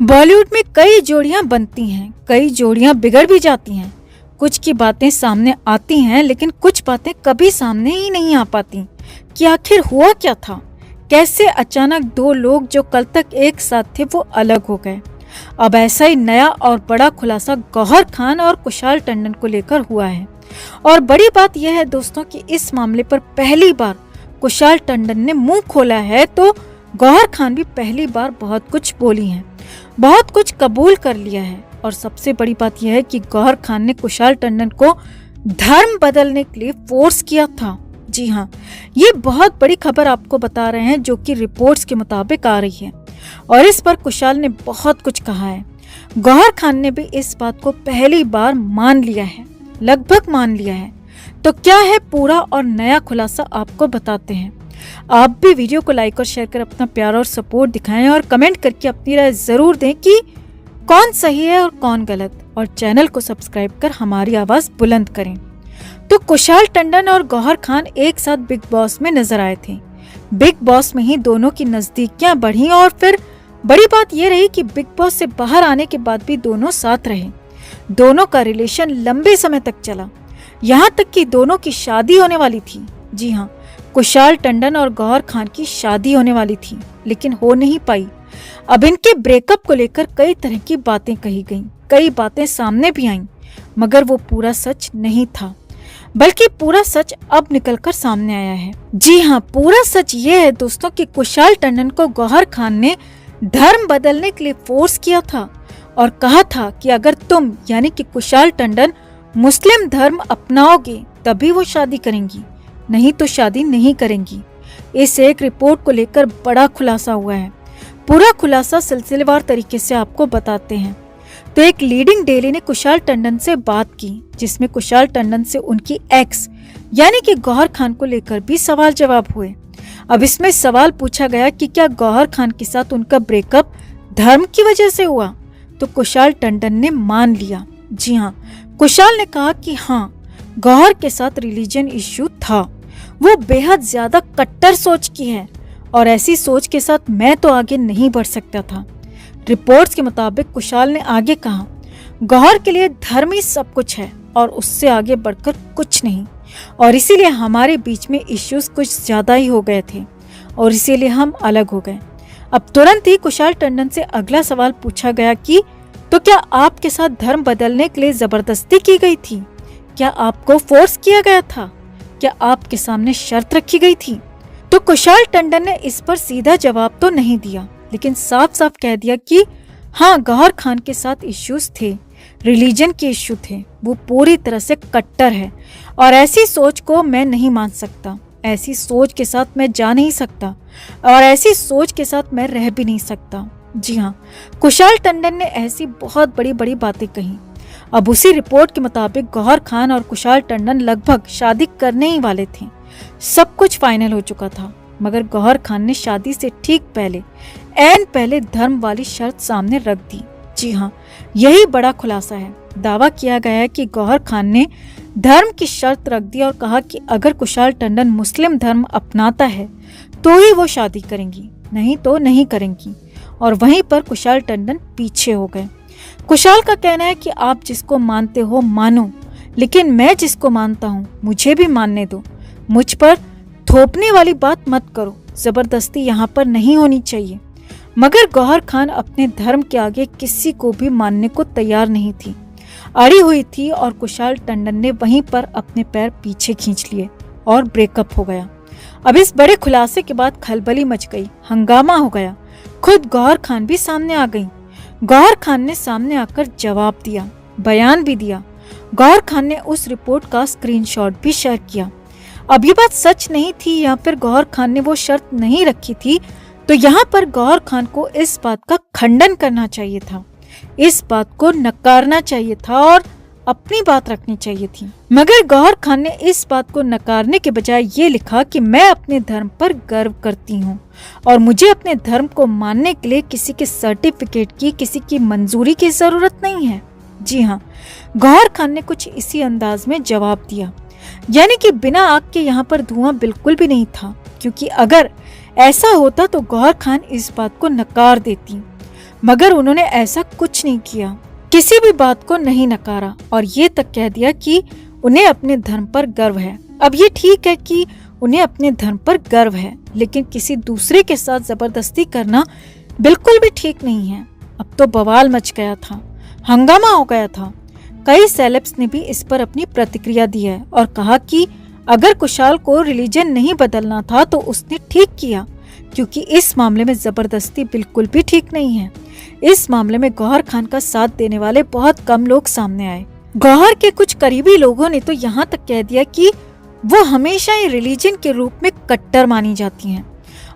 बॉलीवुड में कई जोड़ियां बनती हैं, कई जोड़ियां बिगड़ भी जाती हैं। कुछ की बातें सामने आती हैं, लेकिन कुछ बातें कभी सामने ही नहीं आ पाती कि आखिर हुआ क्या था। कैसे अचानक दो लोग जो कल तक एक साथ थे वो अलग हो गए। अब ऐसा ही नया और बड़ा खुलासा गौहर खान और कुशाल टंडन को लेकर हुआ है। और बड़ी बात यह है दोस्तों कि इस मामले पर पहली बार कुशाल टंडन ने मुंह खोला है, तो गौहर खान भी पहली बार बहुत कुछ बोली हैं, बहुत कुछ कबूल कर लिया है। और सबसे बड़ी बात यह है कि गौहर खान ने कुशाल टंडन को धर्म बदलने के लिए फोर्स किया था। जी हाँ, ये बहुत बड़ी खबर आपको बता रहे हैं जो कि रिपोर्ट्स के मुताबिक आ रही है। और इस पर कुशाल ने बहुत कुछ कहा है। गौहर खान ने भी इस बात को पहली बार मान लिया है, लगभग मान लिया है। तो क्या है पूरा और नया खुलासा, आपको बताते हैं। आप भी वीडियो को लाइक और शेयर कर अपना प्यार और सपोर्ट दिखाएं और कमेंट करके अपनी राय जरूर दें कि कौन सही है और कौन गलत, और चैनल को सब्सक्राइब कर हमारी आवाज बुलंद करें। तो कुशाल टंडन और गौहर खान एक साथ बिग बॉस में नजर आए थे। बिग बॉस में ही दोनों की नजदीकियां बढ़ी और फिर बड़ी बात यह रही कि बिग बॉस से बाहर आने के बाद भी दोनों साथ रहे। दोनों का रिलेशन लंबे समय तक चला, यहाँ तक कि दोनों की शादी होने वाली थी। जी हाँ, कुशाल टंडन और गौहर खान की शादी होने वाली थी, लेकिन हो नहीं पाई। अब इनके ब्रेकअप को लेकर कई तरह की बातें कही गईं, कई बातें सामने भी आईं, मगर वो पूरा सच नहीं था, बल्कि पूरा सच अब निकलकर सामने आया है। जी हाँ, पूरा सच ये है दोस्तों कि कुशाल टंडन को गौहर खान ने धर्म बदलने के लिए फोर्स किया था और कहा था कि अगर तुम यानी कि कुशाल टंडन मुस्लिम धर्म अपनाओगे तभी वो शादी करेंगी, नहीं तो शादी नहीं करेंगी। इस एक रिपोर्ट को लेकर बड़ा खुलासा हुआ है। पूरा खुलासा सिलसिलेवार तरीके से आपको बताते हैं। तो एक लीडिंग डेली ने कुशाल टंडन से बात की, जिसमें कुशाल टंडन से उनकी एक्स यानी कि गौहर खान को लेकर भी सवाल जवाब हुए। अब इसमें सवाल पूछा गया कि क्या गौहर खान के साथ उनका ब्रेकअप धर्म की वजह से हुआ, तो कुशाल टंडन ने मान लिया। जी हाँ, कुशाल ने कहा कि हाँ, गौहर के साथ रिलीजन इश्यू था। वो बेहद ज्यादा कट्टर सोच की है और ऐसी सोच के साथ मैं तो आगे नहीं बढ़ सकता था। रिपोर्ट्स के मुताबिक कुशाल ने आगे कहा, गौहर के लिए धर्म ही सब कुछ है और उससे आगे बढ़कर कुछ नहीं, और इसीलिए हमारे बीच में इश्यूज कुछ ज्यादा ही हो गए थे और इसीलिए हम अलग हो गए। अब तुरंत ही कुशाल टंडन से अगला सवाल पूछा गया कि तो क्या आपके साथ धर्म बदलने के लिए जबरदस्ती की गई थी? क्या आपको फोर्स किया गया था? क्या आपके सामने शर्त रखी गई थी? तो कुशाल टंडन ने इस पर सीधा जवाब तो नहीं दिया, लेकिन साफ साफ कह दिया कि हाँ, गौहर खान के साथ इश्यूज थे, रिलीजन के इश्यू थे। वो पूरी तरह से कट्टर है और ऐसी सोच को मैं नहीं मान सकता, ऐसी सोच के साथ मैं जा नहीं सकता और ऐसी सोच के साथ मैं रह भी नहीं सकता। जी हाँ, कुशाल टंडन ने ऐसी बहुत बड़ी बड़ी बातें कही। अब उसी रिपोर्ट के मुताबिक गौहर खान और कुशाल टंडन लगभग शादी करने ही वाले थे। सब कुछ फाइनल हो चुका था, मगर गौहर खान ने शादी से ठीक पहले ऐन पहले धर्म वाली शर्त सामने रख दी। जी हाँ, यही बड़ा खुलासा है। दावा किया गया है कि गौहर खान ने धर्म की शर्त रख दी और कहा कि अगर कुशाल टंडन मुस्लिम धर्म अपनाता है तो ही वो शादी करेंगी, नहीं तो नहीं करेंगी। और वहीं पर कुशाल टंडन पीछे हो गए। कुशाल का कहना है कि आप जिसको मानते हो मानो, लेकिन मैं जिसको मानता हूँ मुझे भी मानने दो। मुझ पर थोपने वाली बात मत करो, जबरदस्ती यहाँ पर नहीं होनी चाहिए। मगर गौहर खान अपने धर्म के आगे किसी को भी मानने को तैयार नहीं थी, अड़ी हुई थी, और कुशाल टंडन ने वहीं पर अपने पैर पीछे खींच लिए और ब्रेकअप हो गया। अब इस बड़े खुलासे के बाद खलबली मच गई, हंगामा हो गया। खुद गौहर खान भी सामने आ गई। गौहर खान ने सामने आकर जवाब दिया, बयान भी दिया। गौहर खान ने उस रिपोर्ट का स्क्रीनशॉट भी शेयर किया। अब ये बात सच नहीं थी या फिर गौहर खान ने वो शर्त नहीं रखी थी, तो यहाँ पर गौहर खान को इस बात का खंडन करना चाहिए था, इस बात को नकारना चाहिए था और अपनी बात रखनी चाहिए थी। मगर गौहर खान ने इस बात को नकारने के बजाय ये लिखा कि मैं अपने धर्म पर गर्व करती हूँ और मुझे अपने धर्म को मानने के लिए किसी के सर्टिफिकेट की, किसी की मंजूरी की जरूरत नहीं है। जी हाँ, गौहर खान ने कुछ इसी अंदाज में जवाब दिया, यानी कि बिना आग के यहाँ पर धुआं बिल्कुल भी नहीं था, क्योंकि अगर ऐसा होता तो गौहर खान इस बात को नकार देती। मगर उन्होंने ऐसा कुछ नहीं किया, किसी भी बात को नहीं नकारा और ये तक कह दिया कि उन्हें अपने धर्म पर गर्व है। अब ये ठीक है कि उन्हें अपने धर्म पर गर्व है, लेकिन किसी दूसरे के साथ जबरदस्ती करना बिल्कुल भी ठीक नहीं है। अब तो बवाल मच गया था, हंगामा हो गया था। कई सेलेब्स ने भी इस पर अपनी प्रतिक्रिया दी है और कहा कि अगर कुशाल को रिलीजन नहीं बदलना था तो उसने ठीक किया, क्योंकि इस मामले में जबरदस्ती बिल्कुल भी ठीक नहीं है। इस मामले में गौहर खान का साथ देने वाले बहुत कम लोग सामने आए। गौहर के कुछ करीबी लोगों ने तो यहाँ तक कह दिया कि वो हमेशा ही रिलीजन के रूप में कट्टर मानी जाती हैं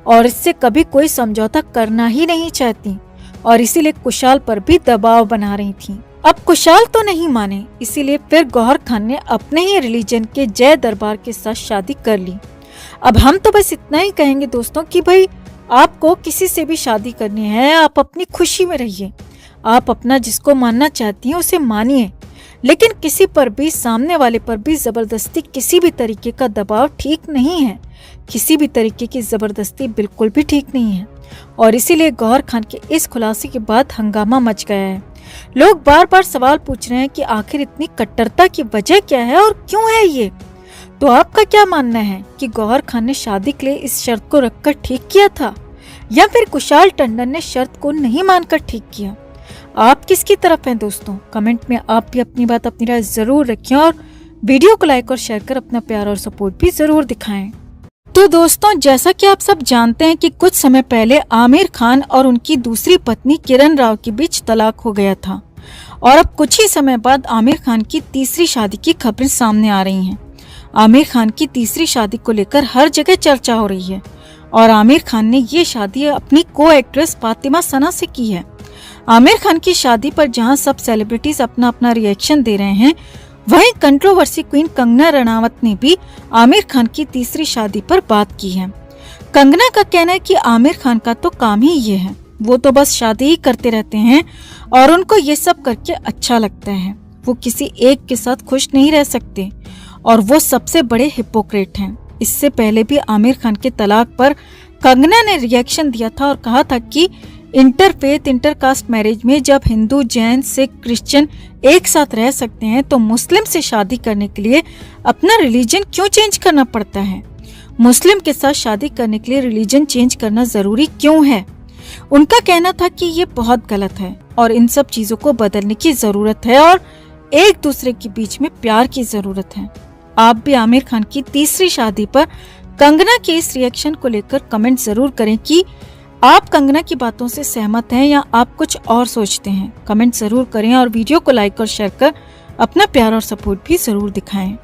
और इससे कभी कोई समझौता करना ही नहीं चाहती और इसीलिए कुशाल पर भी दबाव बना रही थी। अब कुशाल तो नहीं माने, इसीलिए फिर गौहर खान ने अपने ही रिलीजन के जय दरबार के साथ शादी कर ली। अब हम तो बस इतना ही कहेंगे दोस्तों कि भाई आपको किसी से भी शादी करनी है, आप अपनी खुशी में रहिए, आप अपना जिसको मानना चाहती हैं उसे मानिए, लेकिन किसी पर भी, सामने वाले पर भी जबरदस्ती किसी भी तरीके का दबाव ठीक नहीं है। किसी भी तरीके की जबरदस्ती बिल्कुल भी ठीक नहीं है और इसीलिए गौहर खान के इस खुलासे के बाद हंगामा मच गया है। लोग बार बार सवाल पूछ रहे हैं कि आखिर इतनी कट्टरता की वजह क्या है और क्यों है ये। तो आपका क्या मानना है कि गौहर खान ने शादी के लिए इस शर्त को रखकर ठीक किया था या फिर कुशाल टंडन ने शर्त को नहीं मानकर ठीक किया? आप किसकी तरफ हैं दोस्तों? कमेंट में आप भी अपनी बात, अपनी राय जरूर रखें और वीडियो को लाइक और शेयर कर अपना प्यार और सपोर्ट भी जरूर दिखाएं। तो दोस्तों, जैसा कि आप सब जानते हैं कि कुछ समय पहले आमिर खान और उनकी दूसरी पत्नी किरण राव के बीच तलाक हो गया था और अब कुछ ही समय बाद आमिर खान की तीसरी शादी की खबरें सामने आ रही हैं। आमिर खान की तीसरी शादी को लेकर हर जगह चर्चा हो रही है और आमिर खान ने ये शादी अपनी को एक्ट्रेस फातिमा सना से की है। आमिर खान की शादी पर जहां सब सेलिब्रिटीज अपना अपना रिएक्शन दे रहे हैं, वहीं कंट्रोवर्सी क्वीन कंगना रनावत ने भी आमिर खान की तीसरी शादी पर बात की है। कंगना का कहना है कि आमिर खान का तो काम ही ये है, वो तो बस शादी ही करते रहते हैं और उनको ये सब करके अच्छा लगता है। वो किसी एक के साथ खुश नहीं रह सकते और वो सबसे बड़े हिपोक्रेट हैं। इससे पहले भी आमिर खान के तलाक पर कंगना ने रिएक्शन दिया था और कहा था कि इंटरफेथ इंटरकास्ट मैरिज में जब हिंदू, जैन, सिख, क्रिश्चियन एक साथ रह सकते हैं तो मुस्लिम से शादी करने के लिए अपना रिलीजन क्यों चेंज करना पड़ता है? मुस्लिम के साथ शादी करने के लिए रिलीजन चेंज करना जरूरी क्यों है? उनका कहना था कि ये बहुत गलत है और इन सब चीजों को बदलने की जरूरत है और एक दूसरे के बीच में प्यार की जरूरत है। आप भी आमिर खान की तीसरी शादी पर कंगना के इस रिएक्शन को लेकर कमेंट जरूर करें कि आप कंगना की बातों से सहमत हैं या आप कुछ और सोचते हैं। कमेंट जरूर करें और वीडियो को लाइक और शेयर कर अपना प्यार और सपोर्ट भी जरूर दिखाएं।